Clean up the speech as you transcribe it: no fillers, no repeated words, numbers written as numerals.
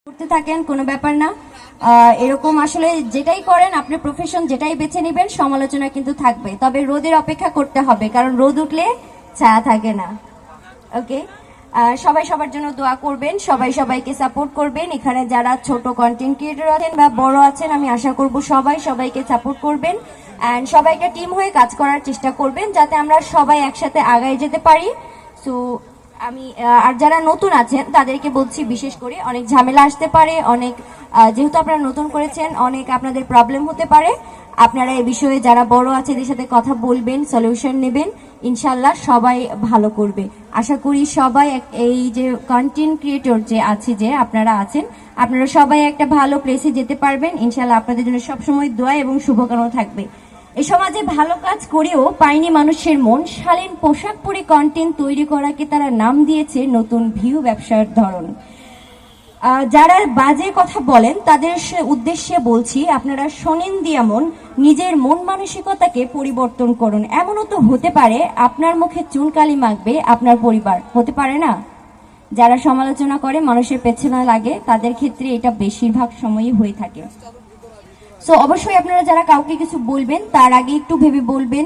করতে থাকেন, কোনো ব্যাপার না। এরকম আসলে যেটাই করেন, আপনার প্রফেশন যেটাই বেছে নেবেন, সমালোচনা কিন্তু থাকবে, তবে রোদের অপেক্ষা করতে হবে, কারণ রোদ উঠলে ছায়া থাকে না। ওকে, সবাই সবার জন্য দোয়া করবেন, সবাই সবাইকে সাপোর্ট করবেন। এখানে যারা ছোট কন্টেন্ট ক্রিয়েটর আছেন বা বড় আছেন, আমি আশা করব সবাই সবাইকে সাপোর্ট করবেন অ্যান্ড সবাই একটা টিম হয়ে কাজ করার চেষ্টা করবেন, যাতে আমরা সবাই একসাথে আগায় যেতে পারি। সো আমি আর যারা নতুন আছেন তাদেরকে বলছি, বিশেষ করে অনেক ঝামেলা আসতে পারে, অনেক যেহেতু আপনারা নতুন করেছেন, অনেক আপনাদের প্রবলেম হতে পারে। আপনারা এই বিষয়ে যারা বড় আছে এদের সাথে কথা বলবেন, সলিউশন নেবেন, ইনশাল্লাহ সবাই ভালো করবে। আশা করি সবাই এই যে কন্টেন্ট ক্রিয়েটর যে আছে, যে আপনারা আছেন, আপনারা সবাই একটা ভালো প্লেসে যেতে পারবেন ইনশাল্লাহ। আপনাদের জন্য সবসময় দোয়া এবং শুভকামনা থাকবে। এই সমাজে ভালো কাজ করেও পায়নি মানুষের মন, শালীন পোশাক পরে কন্টেন্ট তৈরি করাকে তারা নাম দিয়েছে নতুন ভিউ ব্যবসার ধরন। যারা বাজে কথা বলেন তাদের উদ্দেশ্যে বলছি, আপনারা শোনেন দিয়া মন, নিজের মন মানসিকতাকে পরিবর্তন করুন। এমনও তো হতে পারে আপনার মুখে চুনকালি মাখবে আপনার পরিবার, হতে পারে না? যারা সমালোচনা করে মানুষের পেছনে লাগে, তাদের ক্ষেত্রে এটা বেশিরভাগ সময়ই হয়ে থাকে। সো অবশ্যই আপনারা যারা কাউকে কিছু বলবেন তার আগে একটু ভেবে বলবেন,